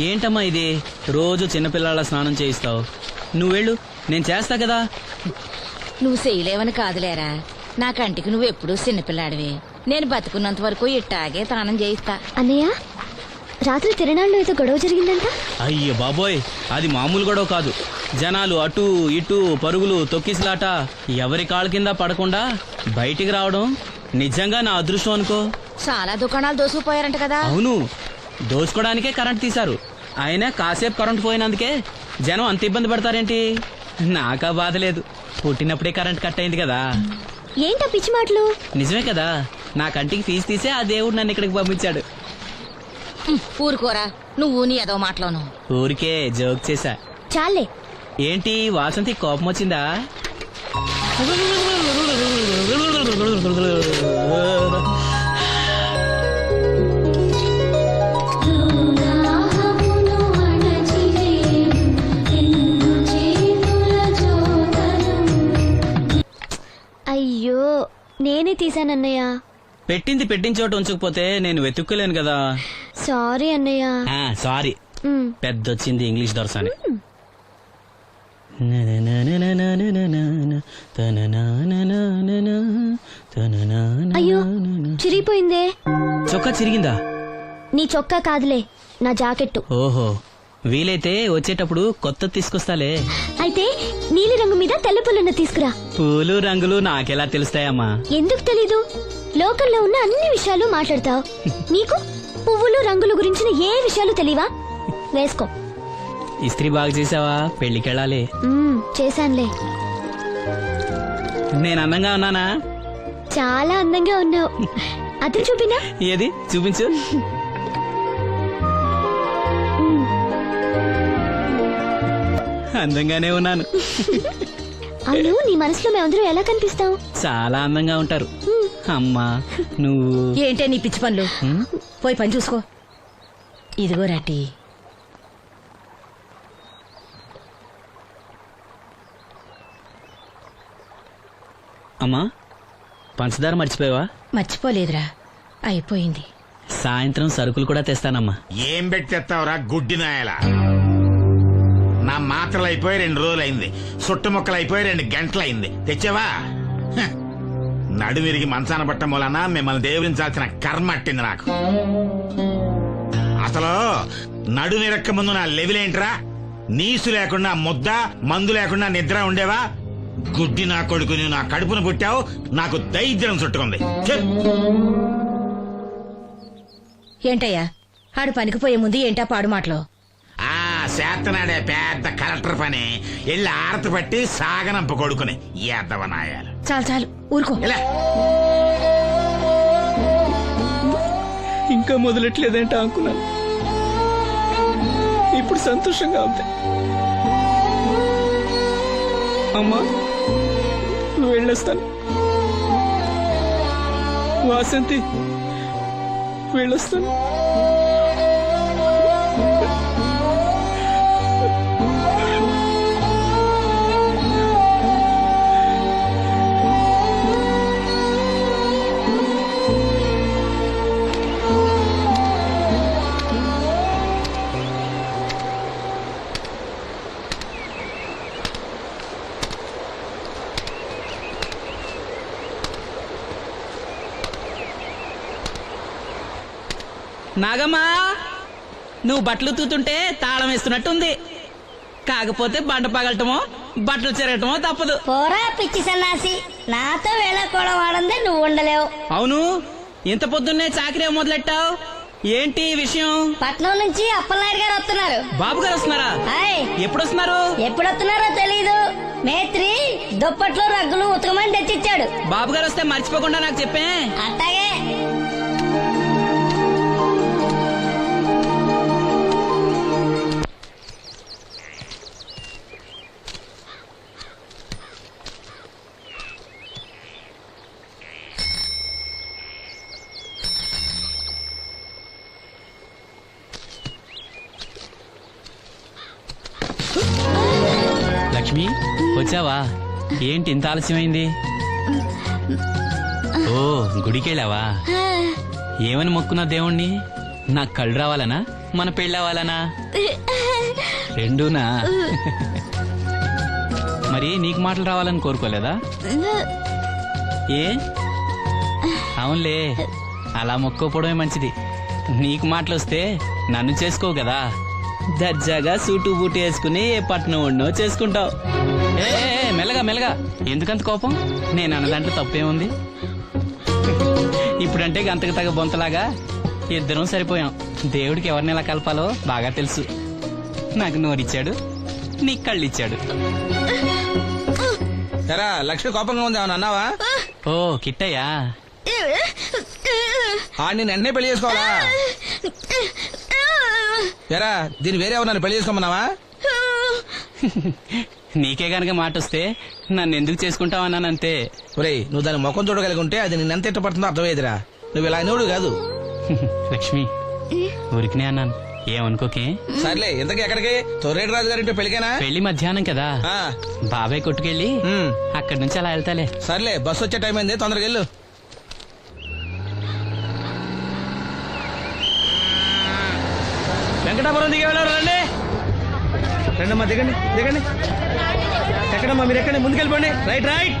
ఏంటమ్మా ఇది? రోజు చిన్నపిల్లల స్నానం చేయిస్తావు. నువ్వెళ్ళు, నేను చేస్తా కదా. నువ్వు చేయలేవని కాదులేరా, నా కంటికి నువ్వు ఎప్పుడూ చిన్నపిల్లాడివి. నేను బతుకున్నంత వరకు ఇట్టాగే స్నానం చేయిస్తా. అన్నయ్య, రాత్రి తిరణాల్లో ఏదో గొడవ జరిగిందంట. అయ్యో బాబోయ్, అది మామూలు గొడవ కాదు. జనాలు అటు ఇటు పరుగులు, తొక్కిసలాట. ఎవరి కాళ్ళ కింద పడకుండా బయటికి రావడం నిజంగా నా అదృష్టం అనుకో. చాలా దుకాణాలు దోసుకుపోయారంట కదా. అవును, దోసుకోవడానికే కరెంట్ తీశారు. అయినా కాసేపు కరెంట్ పోయినందుకే జనం అంత ఇబ్బంది పడతారేంటి? నాకా బాధ లేదు, పుట్టినప్పుడే కరెంట్ కట్ అయింది కదా. ఏంటా పిచ్చి మాటలు? నిజమే కదా, నా కంటికి ఫీజు తీసే ఆ దేవుడు నన్ను ఇక్కడికి పంపించాడు. ఊరుకోరా, నువ్వు నీ ఏదో మాటలోను. ఊరికే జోక్ చేశా. చాలే. ఏంటి వాసంతి, కోపం వచ్చిందా? అయ్యో, నేనే తీసానన్నయ్య. పెట్టింది పెట్టిన చోట ఉంచకపోతే నేను వెతుక్కోలేను కదా. సారీ అన్నయ్య. సారీ. పెద్దొచ్చింది ఇంగ్లీష్ దొరసాని. అయ్యో, చిరిగిపోయిందే. చొక్కా చిరిగిందా? నీ చొక్కా కాదులే, నా జాకెట్టు. ఓహో, వీలైతే వచ్చేటప్పుడు కొత్త తీసుకొస్తాలే. అయితే నీలి రంగు మీద తెల్ల పుల్లన్న తీసుకురా. పూలు రంగులు నాకెలా తెలుస్తాయమ్మా? ఎందుకు తెలీదు? లోకల్లో ఉన్న అన్ని విషయాలు మాట్లాడతావు. నీకు పువ్వులు రంగుల గురించిన ఏ విషయాలు తెలియవా? వేసుకో. ఇస్త్రీ బాగా చేసావా? పెళ్లికెళ్ళాలి. చేశానులే. నేను అందంగా ఉన్నానా? చాలా అందంగా ఉన్నావు. అతను చూపినా? ఏది చూపించు. అందంగానే ఉన్నాను. అవును, నీ మనసులో మేమందరం ఎలా కనిపిస్తాం? చాలా అందంగా ఉంటారు. అమ్మా నువ్వు ఏంటే నీ పిచ్చి పనులు? పోయి పని చూసుకో. ఇదిగో రాటి. అమ్మా, పంచదార మర్చిపోయావా? మర్చిపోలేదురా, అయిపోయింది. సాయంత్రం సరుకులు కూడా తెస్తానమ్మా. ఏం పెట్టేస్తావురా గుడ్డి నాయలా? నా మాత్రలు అయిపోయి 2 రోజులైంది, సుట్టుముక్కలు అయిపోయి 2 గంటలైంది. తెచ్చావా? నడుమిరిగి మంచాన పట్ట మూలన మిమ్మల్ని దేవురించాల్సిన కర్మ అట్టింది నాకు. అసలు నడుమిరక్క ముందు నా లెవెలేంట్రా? నీసు లేకుండా ముద్ద, మందు లేకుండా నిద్ర ఉండేవా? గుడ్డి నా కొడుకు, నువ్వు నా కడుపును పుట్టావు, నాకు దైద్యం చుట్టుకుంది. ఏంటయ్యా ఆడు పనికిపోయే ముందు ఏంటా పాడు మాటలు? చేతనాడే పెద్ద కలెక్టర్ పని. ఎల్లి ఆరతి పట్టి సాగనంప కొడుకుని ఎద్దవనాయాలు. చాలు చాలు, ఊరుకో. ఇంకా మొదలెట్లేదేంటా అనుకున్నాను. ఇప్పుడు సంతోషంగా ఉంది. అమ్మా, నువ్వు వెళ్ళొస్తాను. వాసంతి, వెళ్ళొస్తాను. నాగమ్మా, నువ్వు బట్టలు తూతుంటే తాళం వేస్తున్నట్టుంది. కాకపోతే బండ పగలటమో బట్టలు చెరగటమో తప్పదు. పోరా పిచ్చి సన్నాసి, నాతో వేళకోవడం వాడందే నువ్వు ఉండలేవు. అవును, ఇంత పొద్దున్నే చాకరీ మొదలెట్టావు, ఏంటి విషయం? పట్నం నుంచి అప్పలనాయుడు గారు వస్తున్నారు. బాబు గారు వస్తున్నారా? ఎప్పుడు వస్తున్నారు? ఎప్పుడు వస్తున్నారో తెలీదు. మేత్రి దుప్పట్లు రగ్గులు ఉతకమని తెచ్చిచ్చాడు. బాబు గారు వస్తే మర్చిపోకుండా నాకు చెప్పే. అట్టాగే. లక్ష్మి, వచ్చావా? ఏంటి ఇంత ఆలస్యమైంది? ఓ, గుడికెళ్ళావా? ఏమని మొక్కున్నా దేవుణ్ణి? నాకు కళ్ళు రావాలనా? మన పెళ్ళి అవ్వాలనా? రెండూనా? మరి నీకు మాటలు రావాలని కోరుకోలేదా? ఏ అవునులే, అలా మొక్కోపోవడమే మంచిది. నీకు మాటలు వస్తే నన్ను చేసుకోవు కదా, దర్జాగా సూటు బూటు వేసుకుని ఏ పట్నం ఉండో చేసుకుంటావు. ఏ మెల్లగా మెల్లగా, ఎందుకంత కోపం? నేను అన్నదాంట్లో తప్పేముంది? ఇప్పుడంటే గంతకు తగ్గ బొంతలాగా ఇద్దరం సరిపోయాం. దేవుడికి ఎవరిని ఎలా కలపాలో బాగా తెలుసు. నాకు నోరిచ్చాడు, నీకు కళ్ళు ఇచ్చాడు. ఎరా లక్ష్మి కోపంగా ఉంది ఏమన్నా అన్నావా? ఓ కిట్టయ్యా, నేను వెంటనే పెళ్లి చేసుకోవాలా? ఎరా దీన్ని వేరే ఎవరు పెళ్లి చేసుకోమన్నావా? నీకే గనక మాట వస్తే నన్ను ఎందుకు చేసుకుంటావన్నానంతే. ఒరేయ్ నువ్వు దాని ముఖం చూడగలిగి ఉంటే అది నిన్ను ఎంత ఇష్టపడుతుందో అర్థమయ్యేదిరా. నువ్వు ఇలా అనేవాడు కాదు. లక్ష్మి, ఊరికినే అన్నాను, ఏమనుకోకే. సర్లే ఇంతకీ ఎక్కడికి? తొర్రేటి రాజు గారింటే పెళ్లికేనా? పెళ్లి మధ్యాహ్నం కదా, ఆ, బాబాయ్ కొట్టుకెళ్ళి అక్కడి నుంచి అలా వెళ్తాలే. సర్లే బస్సు వచ్చే టైం అయింది, తొందరగా వెళ్ళు. వెంకటాపురం దిగే వెళ్ళారు. రండి రండమ్మా, దిగండి దిగండి. ఎక్కడమ్మా మీరు? ఎక్కండి, ముందుకెళ్ళిపోండి. Right right.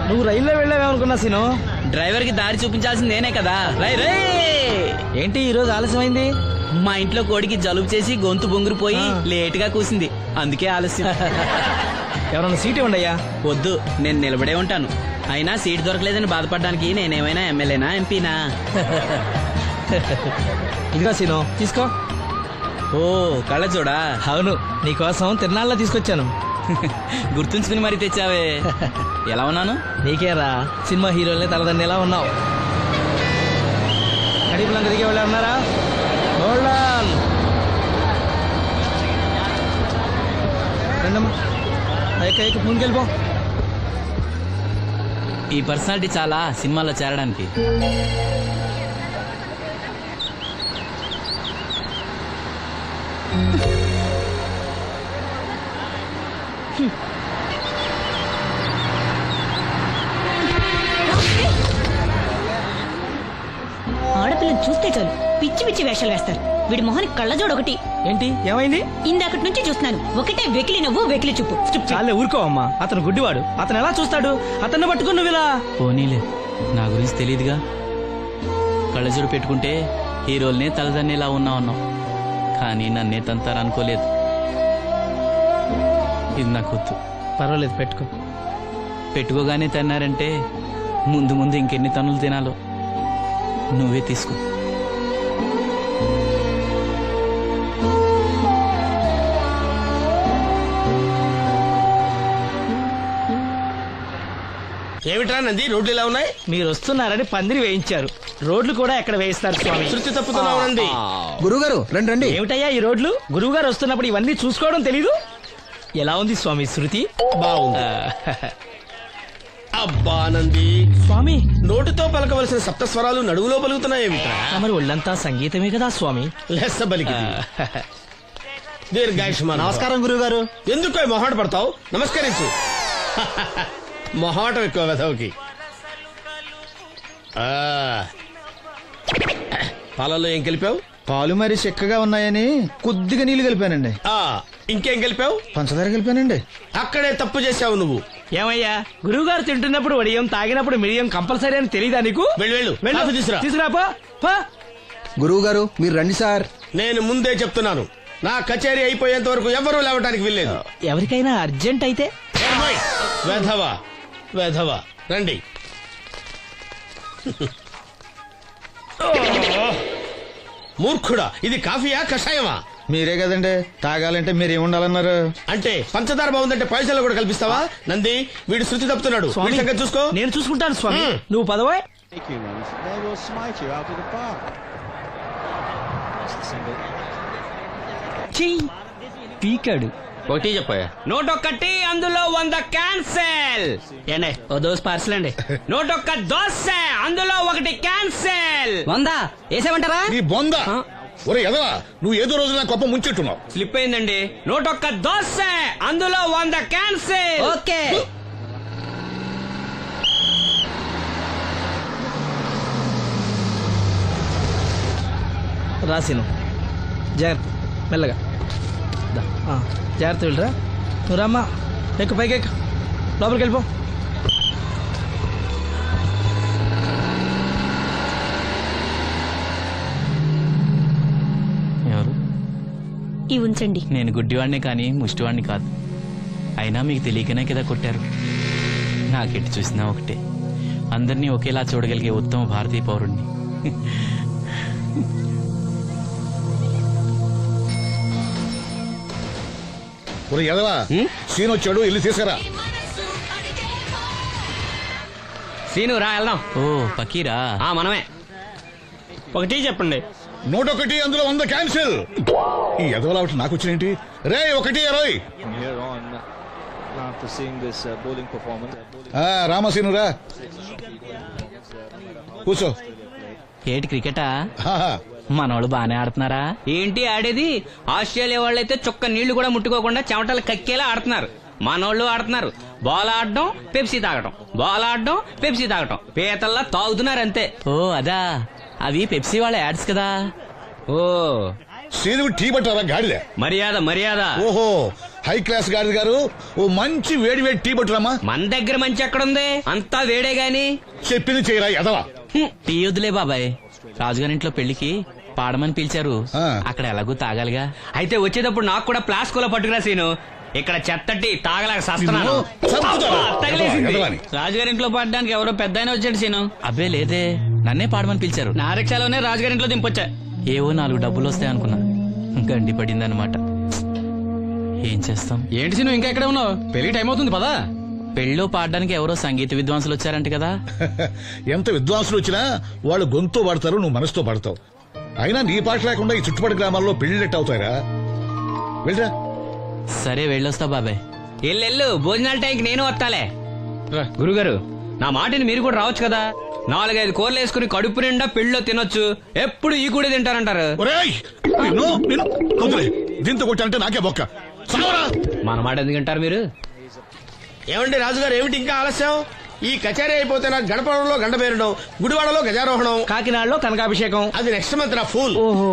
నువ్వు రైల్లో వెళ్ళావేమనుకున్నా సీను. డ్రైవర్ కి దారి చూపించాల్సింది నేనే కదా. రై రే. ఏంటి ఈ రోజు ఆలస్యమైంది? మా ఇంట్లో కోడికి జలుబు చేసి గొంతు బొంగురుపోయి లేటుగా కూసింది, అందుకే ఆలస్యం. ఎవరన్నా సీట్ ఇవ్వండి అయ్యా. వద్దు, నేను నిలబడే ఉంటాను. అయినా సీట్ దొరకలేదని బాధపడడానికి నేనేమైనా ఎమ్మెల్యేనా ఎంపీనా? ఇదిగో సీను తీసుకో. ఓ కళ్ళజోడా? అవును, నీకోసం తిరునాళ్ళ తీసుకొచ్చాను. గుర్తుంచుకుని మరి తెచ్చావే. ఎలా ఉన్నాను? నీకేరా, సినిమా హీరోలనే తలదండి ఎలా ఉన్నావు. కడిపులంక దిగే వాళ్ళు ఉన్నారా? రండమ్మా, ముందుకెళ్ళిపో. ఈ పర్సనాలిటీ చాలా సినిమాలో చేరడానికి. ఆడపిల్లని చూస్తే చాలు పిచ్చి పిచ్చి వేషాలు వేస్తారు. వీడి మొహానికి కళ్ళజోడు ఒకటి. ఏంటి ఏమైంది? ఇందాకటి నుంచి చూస్తున్నాను, ఒకటే వెకిలి నవ్వు వెకిలి చూపు. చాలే ఊరుకో అమ్మా, అతను గుడ్డివాడు. అతను ఎలా చూస్తాడు? అతన్ని పట్టుకుని నువ్వు ఇలా. పోనీలే, నా గురించి తెలియదుగా. కళ్ళజోడు పెట్టుకుంటే హీరోల్నే తలదన్నేలా ఉన్నావు, కానీ నన్నే తంతారనుకోలేదు. ఇది నాకు వద్దు. పర్వాలేదు పెట్టుకో. పెట్టుకోగానే తన్నారంటే ముందు ముందు ఇంకెన్ని తన్నులు తినాలో నువ్వే తీసుకో. ఏమిట్రా నంది రోడ్లు ఇలా ఉన్నాయి? మీరు వస్తున్నారని పందిరి వేయించారు. రోడ్లు కూడా ఎక్కడ వేయిస్తారు స్వామి? శృతి తప్పుతున్నావు నంది. గురుగారు రండి రండి. ఏమిటయ్యా ఈ రోడ్లు? గురువు గారు వస్తున్నప్పుడు ఇవన్నీ చూసుకోవడం తెలీదు? ఎలా ఉంది స్వామి శృతి? బాగుంది. అబ్బా నంది, స్వామి నోటితో పలకవలసిన సప్తస్వరాలు నడువులో పలుకుతున్నాయేమిట్రా? మరి ఒళ్ళంతా సంగీతమే కదా స్వామి. లెస్స బలికి దీర్ఘాయుష్మాన్. నమస్కారం గురుగారు. ఎందుకు మొహాట పడతావు? నమస్కరించు. మొహాటం ఎక్కువ వెధవుకి. పాలల్లో ఏం కలిపావు? పాలు మరి చిక్కగా ఉన్నాయని కొద్దిగా నీళ్లు కలిపానండి. ఇంకేం కలిపావు? పంచదార కలిపానండి. అక్కడే తప్పు చేశావు నువ్వు. ఏమయ్యా, గురువు గారు తింటున్నప్పుడు వడియం, తాగినప్పుడు మిడియం కంపల్సరీ అని తెలీదా నీకు? వెళ్ళు కాఫీ తీసురా. తీసుకురాపో. గురువు గారు మీరు రండి సార్. నేను ముందే చెప్తున్నాను, నా కచేరీ అయిపోయేంత వరకు ఎవరూ లేవటానికి వెళ్ళలేదు. ఎవరికైనా అర్జెంట్ అయితే వేధవా వేధవా రండి. మూర్ఖుడా, ఇది కాఫీయా కషాయమా? మీరే కదండి తాగాలంటే మీరేముండాలన్నారు? అంటే పంచదార బాగుందంటే పైసలు కూడా కల్పిస్తావా? నంది, వీడు శృతి తప్పుతున్నాడు. స్వామి, వీడి సంగతి చూసుకో. నేను చూసుకుంటాను స్వామి. నువ్వు పదవా. పీకాడు. ఒకటి చెప్పాయా? 101 అందులో 100 క్యాన్సెల్. ఏండే ఓ దోస్ పార్సల్ అండి. 101 దోశ అందులో 1 క్యాన్సెల్. 100 వేసేమంటారా? నీ బొంద. ఒరే ఎదవా, నువ్వు ఏదో రోజు నా గొప్ప ముంచెట్టున్నావు. స్లిప్ అయిందండి. 101 దోశ అందులో 100 క్యాన్సెల్. ఓకే. రాసిను జాగ్రత్త మెల్లగా దా, జాగ్రత్త వెళ్ళరా నువ్వు రామ్మా ఎక్కు పైకి ఎక్కు లోపలికి వెళ్ళిపో ఎవరు? ఇవి ఉంచండి. నేను గుడ్డివాడినే కానీ ముష్టివాడిని కాదు. అయినా మీకు తెలియకనే కదా కొట్టారు. నాకెటు చూసినా ఒకటే, అందరినీ ఒకేలా చూడగలిగే ఉత్తమ భారతీయ పౌరుణ్ణి. ఒరే ఎదవా సీన్ వచ్చాడు ఇల్లు తీసుకురా. సీను రా వెళ్దాం. ఓ పకీరా, మనమే. ఒకటి చెప్పండి. 101 అందులో 100 క్యాన్సిల్. ఈ ఎదవలా ఒకటి నాకు వచ్చినేంటి రే 1-20. రామసీను రా కూర్చో. ఏటి క్రికెటా? ఆహా. మనోళ్ళు బానే ఆడుతున్నారా? ఏంటి ఆడేది? ఆస్ట్రేలియా వాళ్ళైతే చుక్క నీళ్లు కూడా ముట్టుకోకుండా చెమటలు కక్కేలా ఆడుతున్నారు. మనోళ్ళు ఆడుతున్నారు బాల్ ఆడడం పెప్సీ తాగటం, బాల్ ఆడడం పెప్సీ తాగటం, పీతల్లా తాగుతున్నారు అంతే. ఓ అదా, అవి పెప్సీ వాళ్ళ యాడ్స్ కదా. ఓ సీను టీ పట్టారా గాడిద? మర్యాద మర్యాద. ఓహో హై క్లాస్ గాడిద గారు ఓ మంచి వేడి వేడి టీ పట్టురామా. మన దగ్గర మంచి ఎక్కడుంది, అంతా వేడే గాని. చెప్పింది చేయరా ఎదవా. టీ వద్దులే బాబాయ్, రాజుగారింట్లో పెళ్లికి పాడమని పిలిచారు, ఆ. అక్కడ ఎలాగూ తాగాలిగా. అయితే వచ్చేటప్పుడు నాకు కూడా ప్లాస్కోలో పట్టుకురా సీను. ఇక్కడ చెత్తటి తాగలేక సస్తున్నాను. చంపుతారా? తగిలేసింది. ఎదవాని. రాజుగారింట్లో పాడడానికి ఎవరో పెద్ద ఆయన వచ్చాడు సీను. అబ్బే లేదే, నన్నే పాడమని పిలిచారు. నా రిక్షాలోనే రాజుగారింట్లో దింపొచ్చా. ఏవో 4 డబ్బులు వస్తాయి అనుకున్నా, గండి పడిందనమాట. ఏం చేస్తాం? ఏంటి సీను ఇంకా ఎక్కడ ఉన్నావు? పెళ్లి టైం అవుతుంది పదా. పెళ్ళిలో పాడడానికి ఎవరో సంగీత విద్వాంసులు వచ్చారంట కదా. ఎంత విద్వాంసులు వచ్చినా వాళ్ళు గొంతు పాడతారు, నువ్వు మనసుతో పాడతావు. అయినా నీ పాట లేకుండా ఈ చుట్టుపక్కల గ్రామాల్లో పెళ్లిళ్ళెట్ అవుతాయిరా. వెళ్ళరా. సరే వెళ్ళొస్తా బాబాయ్. ఎల్లెళ్ళు, భోజనాల టైంకి నేను వస్తాలే. గురుగారు నా మాటిని మీరు కూడా రావచ్చు కదా. 4-5 కూరలు వేసుకుని కడుపు నిండా పెళ్ళిలో తినొచ్చు. ఎప్పుడు ఈ కూడా తింటారంటారు. ఒరేయ్, నిన్ను వదిలే. దీంతో కొట్టానంటే నాకే బొక్క. సావరా. మన మాట ఎందుకంటారు మీరు? ఏమండి రాజుగారు, ఏమిటి ఇంకా ఆలస్యం? ఈ కచేరీ అయిపోతే నాకు గణపవరంలో గండ పేరడం, గుడివాడలో గజారోహణం, కాకినాడలో కనకాభిషేకం. అది నెక్స్ట్ మంత్ నా ఫూల్. ఓహో,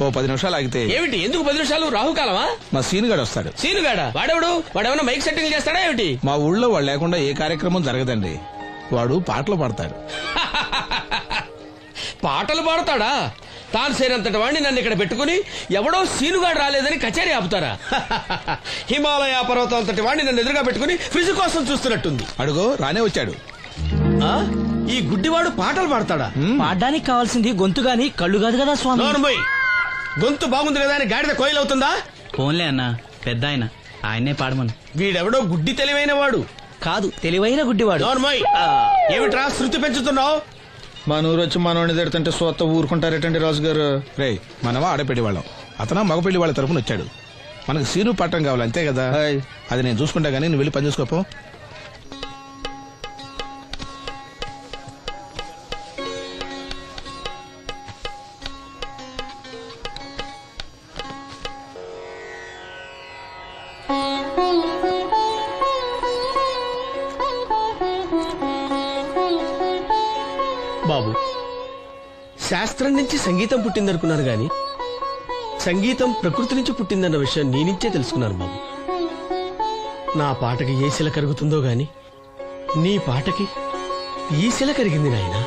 ఓ 10 నిమిషాలు ఆగితే. ఏమిటి ఎందుకు 10 నిమిషాలు? రాహుకాలమా? మా సీనుగాడు వస్తాడు. సీనుగాడా? వాడెవడు? వాడేమన్నా మైక్ సెట్టింగ్ చేస్తాడా ఏమిటి? మా ఊళ్ళో వాడు లేకుండా ఏ కార్యక్రమం జరగదండి. వాడు పాటలు పాడతాడు. పాటలు పాడతాడా? తాను సేనంతటి వాడిని నన్ను ఇక్కడ పెట్టుకుని ఎవడో సీనుగాడు రాలేదని కచేరీ ఆపుతారా? హిమాలయ పర్వతం అంతటి వాడిని నన్ను ఎదురుగా పెట్టుకుని ఫ్రిజ్ కోసం చూస్తున్నట్టుంది. అడుగో రానే వచ్చాడు. ఈ గుడ్డివాడు పాటలు పాడతాడా? పాడడానికి కావాల్సింది గొంతు గాని కళ్ళు కాదు కదా స్వామి. నోర్మోయ్, గొంతు బాగుంది కదా అని గాడిద కోయిలవుతుందా? ఫోన్లే అన్న, పెద్ద ఆయన, ఆయన్నే పాడమను. వీడెవడో గుడ్డి తెలివైన వాడు కాదు, తెలివైన గుడ్డివాడు. నోర్మోయ్, ఏమిట్రా శృతి పెంచుతున్నావు? మా నూరు వచ్చి మనోడిని తిడుతుంటే సొత్త ఊరుకుంటారేటండి రాజుగారు. రే మనవా ఆడపెళ్లి వాళ్ళం, అతను మగపెళ్లి వాళ్ళ తరపున వచ్చాడు. మనకు సీను పట్టం కావాలి అంతే కదా. అది నేను చూసుకుంటా గానీ నువ్వు వెళ్ళి పని చూసుకోపో. బాబు, శాస్త్రం నుంచి సంగీతం పుట్టిందనుకున్నారు గాని సంగీతం ప్రకృతి నుంచి పుట్టిందన్న విషయం నీ నుంచే తెలుసుకున్నాను బాబు. నా పాటకి ఏ శిల కరుగుతుందో గాని నీ పాటకి ఈ శిల కరిగింది నాయనా.